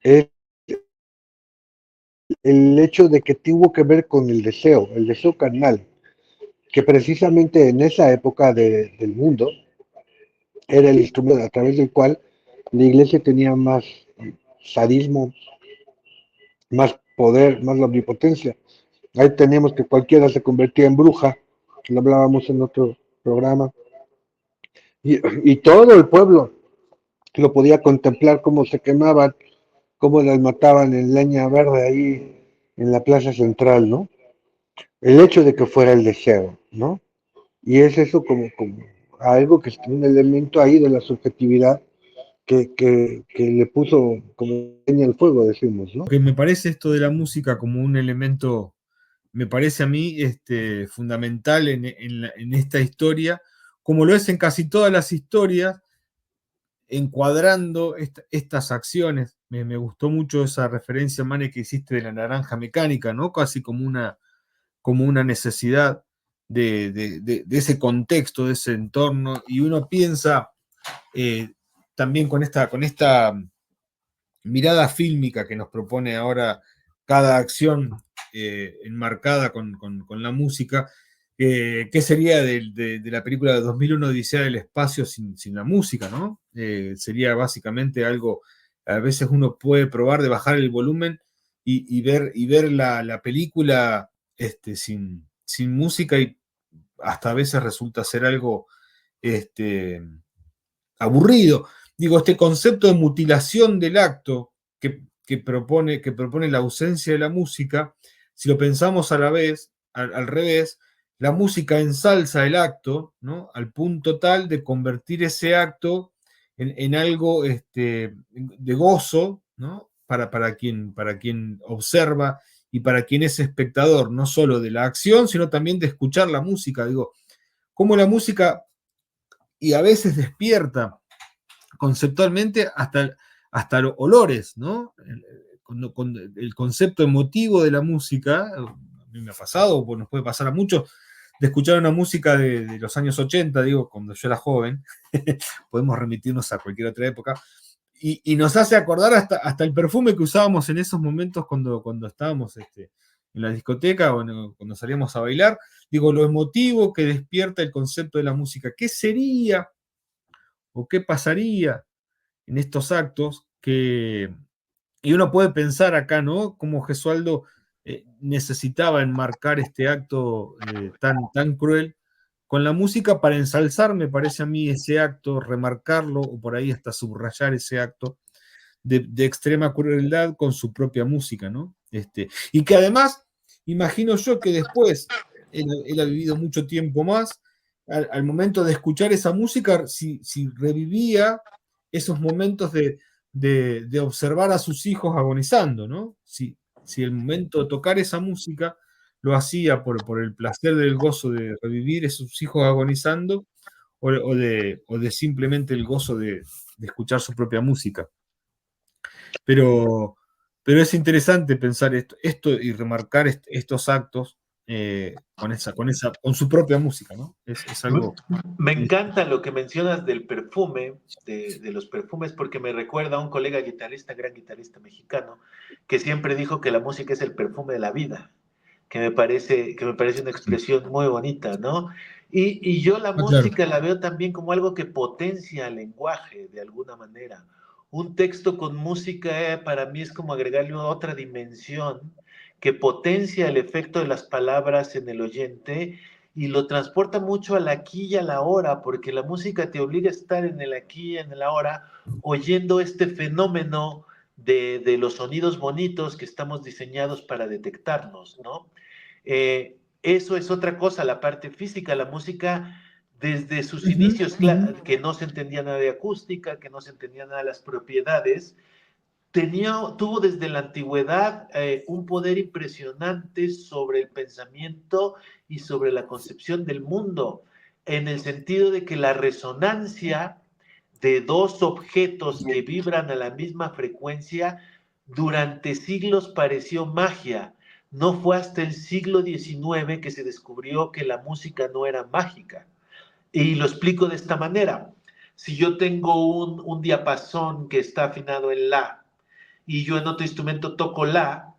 es el hecho de que tuvo que ver con el deseo carnal, que precisamente en esa época del mundo era el instrumento a través del cual la iglesia tenía más sadismo, más poder, más la omnipotencia. Ahí teníamos que cualquiera se convertía en bruja, lo hablábamos en otro programa, y todo el pueblo lo podía contemplar cómo se quemaban, cómo las mataban en leña verde ahí en la plaza central, ¿no? El hecho de que fuera el deseo, ¿no? Y es eso como algo que es un elemento ahí de la subjetividad que le puso como leña al fuego, decimos, ¿no? Que me parece esto de la música como un elemento, me parece a mí fundamental en esta historia, como lo es en casi todas las historias, encuadrando estas acciones. Me gustó mucho esa referencia, Mane, que hiciste de la naranja mecánica, ¿no? Casi como una necesidad de ese contexto, de ese entorno, y uno piensa también con esta mirada fílmica que nos propone ahora cada acción enmarcada con la música. ¿Qué sería de la película de 2001 Odisea del Espacio sin la música, ¿no? Sería básicamente algo, a veces uno puede probar de bajar el volumen y ver la película sin música, y hasta a veces resulta ser algo aburrido. Digo, este concepto de mutilación del acto que propone la ausencia de la música, si lo pensamos a la vez, al revés, la música ensalza el acto, ¿no? Al punto tal de convertir ese acto en algo de gozo, ¿no? Para quien observa y para quien es espectador, no solo de la acción, sino también de escuchar la música. Digo, cómo la música y a veces despierta conceptualmente hasta los olores, ¿no? Con el concepto emotivo de la música, a mí me ha pasado, o nos puede pasar a muchos, de escuchar una música de los años 80, digo, cuando yo era joven, podemos remitirnos a cualquier otra época, y nos hace acordar hasta el perfume que usábamos en esos momentos cuando estábamos en la discoteca o cuando salíamos a bailar. Digo, lo emotivo que despierta el concepto de la música. ¿Qué sería o qué pasaría en estos actos y uno puede pensar acá, ¿no? Como Gesualdo necesitaba enmarcar este acto tan cruel con la música para ensalzar, me parece a mí, ese acto, remarcarlo o por ahí hasta subrayar ese acto de extrema crueldad con su propia música, ¿no? Y que además, imagino yo que después, él ha vivido mucho tiempo más, al momento de escuchar esa música, si revivía esos momentos de observar a sus hijos agonizando, ¿no? Si el momento de tocar esa música lo hacía por el placer del gozo de revivir a sus hijos agonizando, o de simplemente el gozo de escuchar su propia música. Pero es interesante pensar esto y remarcar estos actos con su propia música, ¿no? Es algo. Me encanta lo que mencionas del perfume, de los perfumes, porque me recuerda a un colega guitarrista, gran guitarrista mexicano, que siempre dijo que la música es el perfume de la vida, que me parece una expresión muy bonita, ¿no? Y yo la Claro. música la veo también como algo que potencia el lenguaje de alguna manera. Un texto con música para mí es como agregarle otra dimensión que potencia el efecto de las palabras en el oyente y lo transporta mucho al aquí y a la hora, porque la música te obliga a estar en el aquí y en el ahora, oyendo este fenómeno de los sonidos bonitos que estamos diseñados para detectarnos, ¿no? Eso es otra cosa, la parte física, la música desde sus inicios, que no se entendía nada de acústica, que no se entendía nada de las propiedades, tuvo desde la antigüedad un poder impresionante sobre el pensamiento y sobre la concepción del mundo, en el sentido de que la resonancia de dos objetos que vibran a la misma frecuencia durante siglos pareció magia. No fue hasta el siglo XIX que se descubrió que la música no era mágica. Y lo explico de esta manera. Si yo tengo un diapasón que está afinado en la, y yo en otro instrumento toco la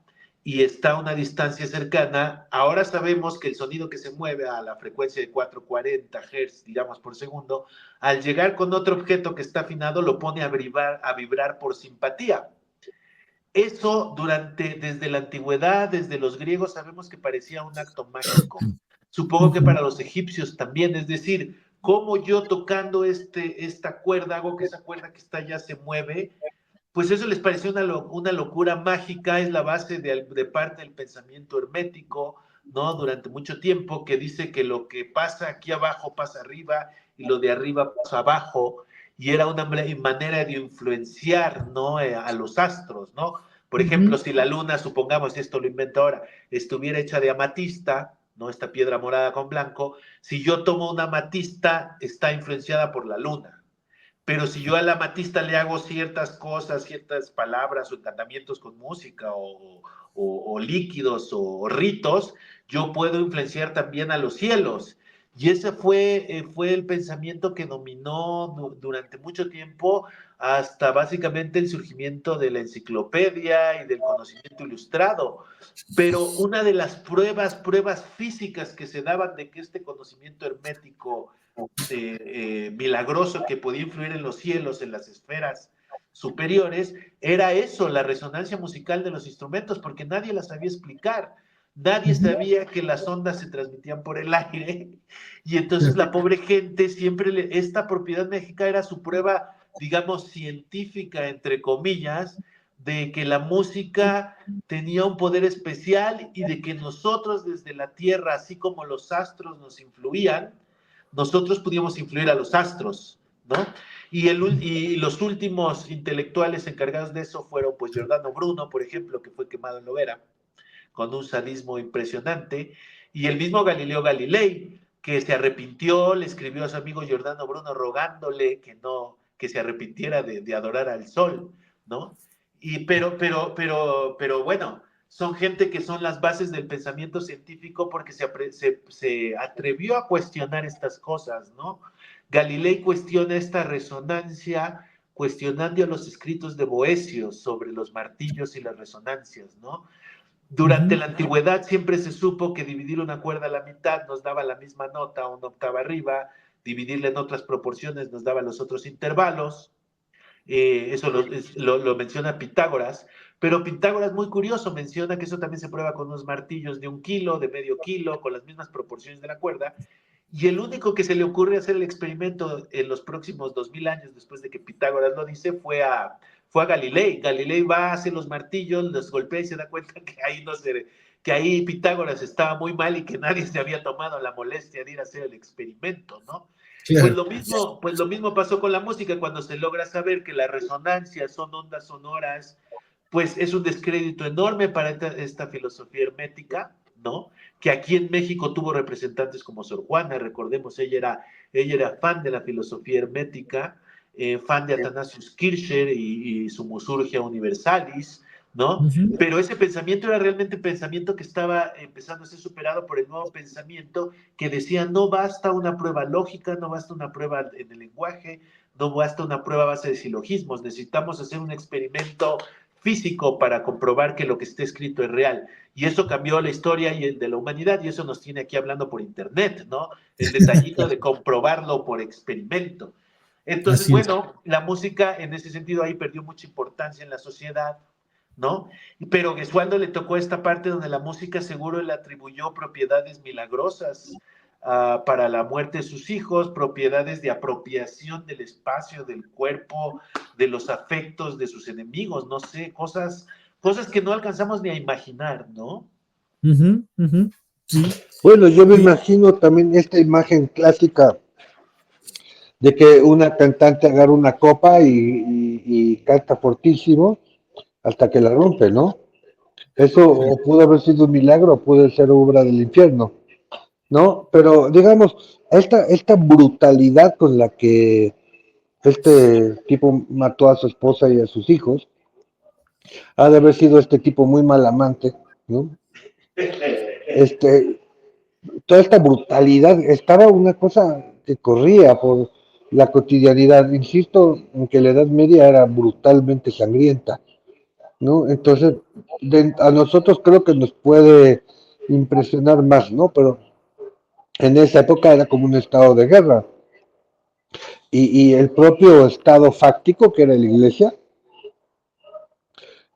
y está a una distancia cercana, ahora sabemos que el sonido que se mueve a la frecuencia de 440 Hz, digamos, por segundo, al llegar con otro objeto que está afinado, lo pone a vibrar por simpatía. Eso desde la antigüedad, desde los griegos, sabemos que parecía un acto mágico. Supongo que para los egipcios también, es decir, cómo yo tocando esta cuerda, hago que esa cuerda que está allá se mueve, pues eso les pareció una locura mágica, es la base de parte del pensamiento hermético, ¿no? Durante mucho tiempo, que dice que lo que pasa aquí abajo pasa arriba y lo de arriba pasa abajo, y era una manera de influenciar, ¿no? A los astros, ¿no? Por ejemplo, si la luna, supongamos, esto lo invento ahora, estuviera hecha de amatista, ¿no? Esta piedra morada con blanco, si yo tomo una amatista, está influenciada por la luna. Pero si yo a la amatista le hago ciertas cosas, ciertas palabras o encantamientos con música o líquidos o ritos, yo puedo influenciar también a los cielos. Y ese fue el pensamiento que dominó durante mucho tiempo hasta básicamente el surgimiento de la enciclopedia y del conocimiento ilustrado. Pero una de las pruebas físicas que se daban de que este conocimiento hermético milagroso que podía influir en los cielos, en las esferas superiores, era eso, la resonancia musical de los instrumentos, porque nadie la sabía explicar. Nadie sabía que las ondas se transmitían por el aire y entonces la pobre gente siempre, esta propiedad mágica era su prueba, digamos, científica, entre comillas, de que la música tenía un poder especial y de que nosotros desde la Tierra, así como los astros nos influían, nosotros pudimos influir a los astros, ¿no? Y los últimos intelectuales encargados de eso fueron, pues, Giordano Bruno, por ejemplo, que fue quemado en la hoguera, con un sadismo impresionante, y el mismo Galileo Galilei, que se arrepintió, le escribió a su amigo Giordano Bruno rogándole que se arrepintiera de adorar al sol, ¿no? Pero bueno, son gente que son las bases del pensamiento científico porque se atrevió a cuestionar estas cosas, ¿no? Galilei cuestiona esta resonancia cuestionando los escritos de Boecio sobre los martillos y las resonancias, ¿no? Durante la antigüedad siempre se supo que dividir una cuerda a la mitad nos daba la misma nota, una octava arriba, dividirla en otras proporciones nos daba los otros intervalos, eso lo menciona Pitágoras, pero Pitágoras, muy curioso, menciona que eso también se prueba con unos martillos de 1 kilo, de medio kilo, con las mismas proporciones de la cuerda, y el único que se le ocurre hacer el experimento en los próximos 2000 años después de que Pitágoras lo dice fue a Galilei. Galilei va, hace los martillos, los golpea y se da cuenta que ahí Pitágoras estaba muy mal y que nadie se había tomado la molestia de ir a hacer el experimento, ¿no? Claro. Pues lo mismo pasó con la música cuando se logra saber que las resonancias son ondas sonoras, pues es un descrédito enorme para esta filosofía hermética, ¿no? Que aquí en México tuvo representantes como Sor Juana, recordemos, ella era fan de la filosofía hermética, fan de Athanasius Kircher y su Musurgia Universalis, ¿no? Pero ese pensamiento era realmente un pensamiento que estaba empezando a ser superado por el nuevo pensamiento que decía no basta una prueba lógica, no basta una prueba en el lenguaje, no basta una prueba a base de silogismos, necesitamos hacer un experimento físico para comprobar que lo que está escrito es real. Y eso cambió la historia de la humanidad y eso nos tiene aquí hablando por internet, ¿no? El detallito de comprobarlo por experimento. Entonces, bueno, la música en ese sentido ahí perdió mucha importancia en la sociedad, ¿no? Pero a Gesualdo le tocó esta parte donde la música seguro le atribuyó propiedades milagrosas para la muerte de sus hijos, propiedades de apropiación del espacio, del cuerpo, de los afectos de sus enemigos, no sé, cosas que no alcanzamos ni a imaginar, ¿no? Sí. Bueno, yo me imagino también esta imagen clásica de que una cantante agarra una copa y canta fortísimo hasta que la rompe, ¿no? Eso o pudo haber sido un milagro o puede ser obra del infierno, ¿no? Pero digamos, esta brutalidad con la que este tipo mató a su esposa y a sus hijos, ha de haber sido este tipo muy mal amante, ¿no? Este, toda esta brutalidad, estaba una cosa que corría por la cotidianidad, insisto en que la Edad Media era brutalmente sangrienta, ¿no? Entonces, a nosotros creo que nos puede impresionar más, ¿no? Pero en esa época era como un estado de guerra. Y el propio estado fáctico, que era la iglesia,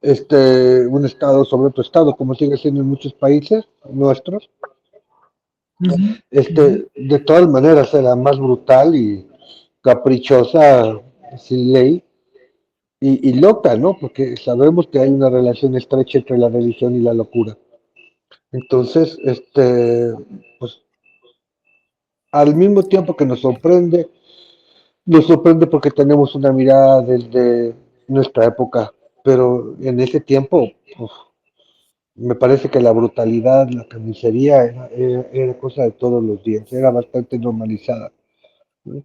un estado sobre otro estado, como sigue siendo en muchos países nuestros, de todas maneras era más brutal y caprichosa, sin ley, y loca, ¿no? Porque sabemos que hay una relación estrecha entre la religión y la locura. Entonces, pues al mismo tiempo que nos sorprende porque tenemos una mirada desde nuestra época, pero en ese tiempo, pues, me parece que la brutalidad, la carnicería era cosa de todos los días, era bastante normalizada, ¿no?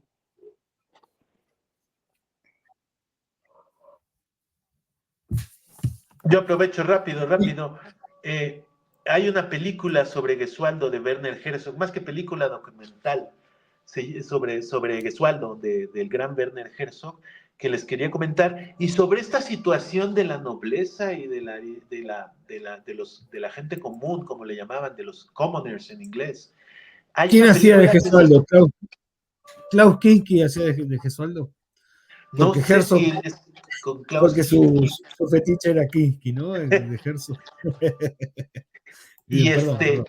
Yo aprovecho rápido. Eh, Hay una película sobre Gesualdo de Werner Herzog, más que película documental, sobre Gesualdo del gran Werner Herzog, que les quería comentar, y sobre esta situación de la nobleza y de la gente común, como le llamaban, de los commoners en inglés. Hay ¿Quién una hacía de película que Gesualdo? Klaus Kinski hacía de Gesualdo. no Porque sé Herzog, si es con Klaus porque Kinski. su fetiche era Kinski, ¿no? De Herzog. Y Bien, perdón.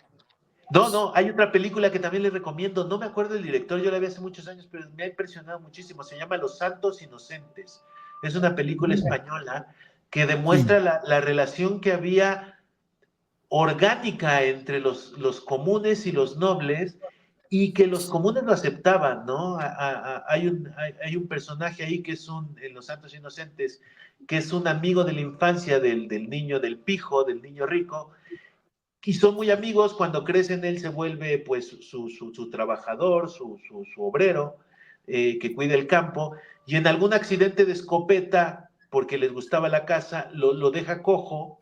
no, hay otra película que también les recomiendo, no me acuerdo del director, yo la vi hace muchos años, pero me ha impresionado muchísimo, se llama Los Santos Inocentes. Es una película española que Sí. demuestra la relación que había orgánica entre los comunes y los nobles y que los comunes lo aceptaban, ¿no? Hay un personaje ahí que es en Los Santos Inocentes, que es un amigo de la infancia del niño, del pijo, del niño rico, y son muy amigos. Cuando crecen él se vuelve pues su trabajador, su obrero, que cuida el campo, y en algún accidente de escopeta, porque les gustaba la caza, lo deja cojo,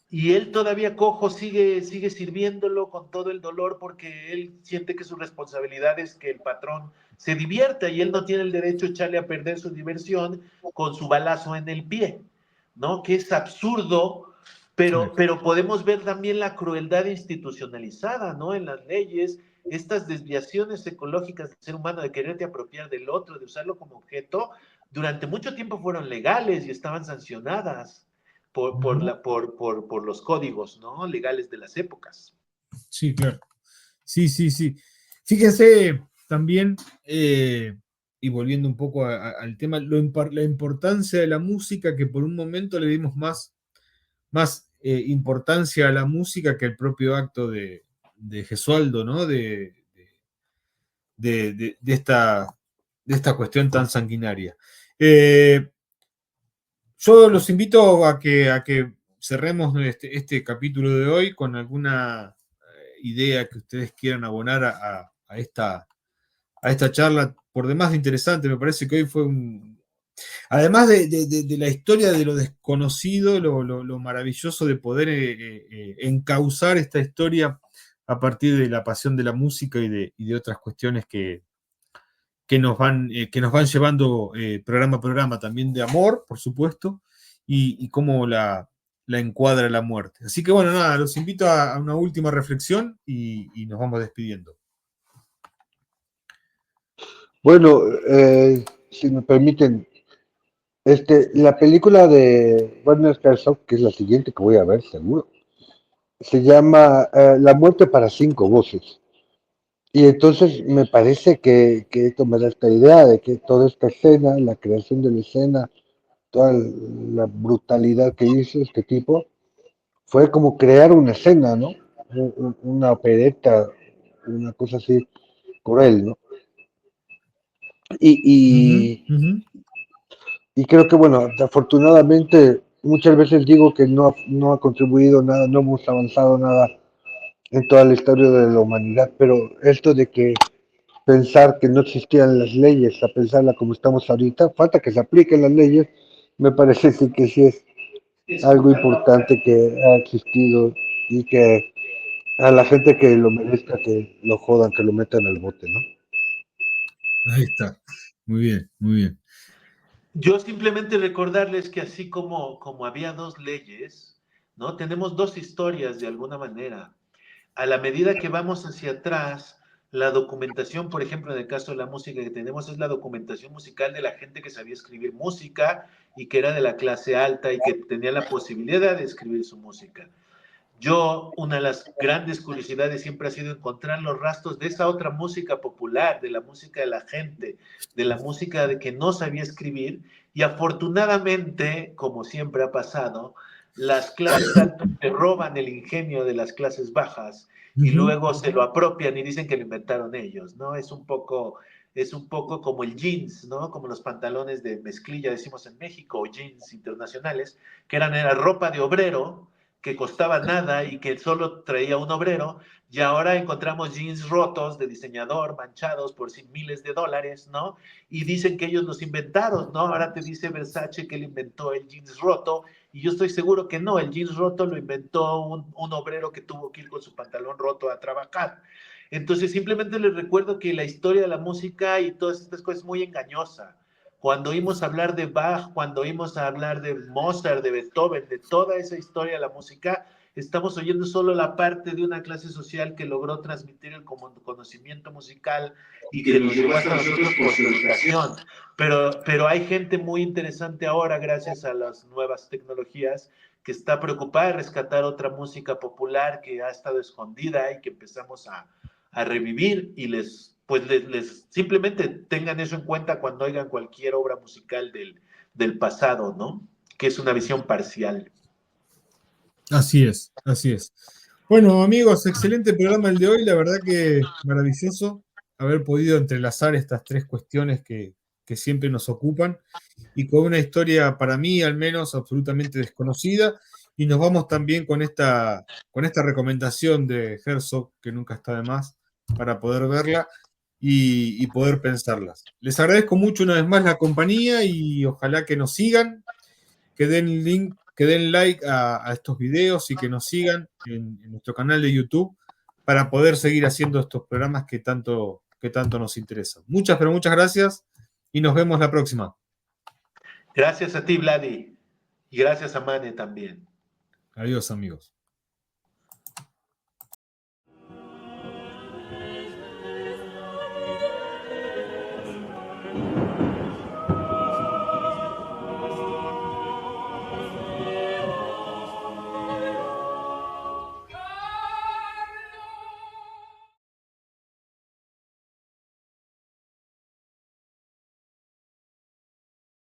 y él todavía cojo sigue sirviéndolo con todo el dolor porque él siente que su responsabilidad es que el patrón se divierta y él no tiene el derecho a echarle a perder su diversión con su balazo en el pie, ¿no? Que es absurdo, Sí. pero podemos ver también la crueldad institucionalizada, ¿no? En las leyes, estas desviaciones ecológicas del ser humano de quererte apropiar del otro, de usarlo como objeto, durante mucho tiempo fueron legales y estaban sancionadas por los códigos, ¿no? Legales de las épocas. Sí, claro. Sí. Fíjense también, y volviendo un poco al tema, la importancia de la música, que por un momento le dimos más importancia a la música que al propio acto de Gesualdo, ¿no? De esta cuestión tan sanguinaria. Yo los invito a que cerremos este capítulo de hoy con alguna idea que ustedes quieran abonar a esta charla, por demás de interesante. Me parece que hoy fue además de la historia de lo desconocido, lo maravilloso de poder encauzar esta historia a partir de la pasión de la música y de otras cuestiones que nos van llevando programa a programa, también de amor, por supuesto, y cómo la encuadra la muerte. Así que bueno, nada, los invito a una última reflexión y nos vamos despidiendo. Bueno, si me permiten, la película de Werner Herzog, que es la siguiente que voy a ver, seguro, se llama La muerte para cinco voces. Y entonces me parece que esto me da esta idea de que toda esta escena, la creación de la escena, toda la brutalidad que hizo este tipo, fue como crear una escena, ¿no? Una opereta, una cosa así cruel, ¿no? Y, Uh-huh, y, uh-huh. y creo que, bueno, afortunadamente muchas veces digo que no ha contribuido nada, no hemos avanzado nada en toda la historia de la humanidad, pero esto de que pensar que no existían las leyes, a pensarla como estamos ahorita, falta que se apliquen las leyes, me parece sí que sí es algo importante que ha existido y que a la gente que lo merezca, que lo jodan, que lo metan al bote, ¿no? Ahí está. Muy bien, muy bien. Yo simplemente recordarles que así como había dos leyes, ¿no? Tenemos dos historias de alguna manera. A la medida que vamos hacia atrás, la documentación, por ejemplo, en el caso de la música que tenemos, es la documentación musical de la gente que sabía escribir música y que era de la clase alta y que tenía la posibilidad de escribir su música. Yo, una de las grandes curiosidades siempre ha sido encontrar los rastros de esa otra música popular, de la música de la gente, de la música de que no sabía escribir, y afortunadamente, como siempre ha pasado, las clases altas se roban el ingenio de las clases bajas y Uh-huh. luego se lo apropian y dicen que lo inventaron ellos, ¿no? Es un poco como el jeans, ¿no? Como los pantalones de mezclilla, decimos en México, o jeans internacionales, que era ropa de obrero, que costaba nada y que solo traía un obrero, y ahora encontramos jeans rotos de diseñador, manchados por miles de dólares, ¿no? Y dicen que ellos los inventaron, ¿no? Ahora te dice Versace que él inventó el jeans roto, y yo estoy seguro que no, el jeans roto lo inventó un obrero que tuvo que ir con su pantalón roto a trabajar. Entonces simplemente les recuerdo que la historia de la música y todas estas cosas es muy engañosa. Cuando oímos hablar de Bach, cuando oímos hablar de Mozart, de Beethoven, de toda esa historia de la música, estamos oyendo solo la parte de una clase social que logró transmitir el conocimiento musical y que nos llegó hasta nosotros por su educación. Pero hay gente muy interesante ahora, gracias a las nuevas tecnologías, que está preocupada de rescatar otra música popular que ha estado escondida y que empezamos a revivir y les simplemente tengan eso en cuenta cuando oigan cualquier obra musical del pasado, ¿no? Que es una visión parcial. Así es, así es. Bueno, amigos, excelente programa el de hoy. La verdad que maravilloso haber podido entrelazar estas tres cuestiones que siempre nos ocupan y con una historia para mí al menos absolutamente desconocida. Y nos vamos también con esta recomendación de Herzog, que nunca está de más, para poder verla y poder pensarlas. Les agradezco mucho una vez más la compañía y ojalá que nos sigan, que den link, que den like a estos videos y que nos sigan en nuestro canal de YouTube para poder seguir haciendo estos programas que tanto nos interesan. Muchas, pero muchas gracias y nos vemos la próxima. Gracias a ti, Vladi, y gracias a Mane también. Adiós, amigos.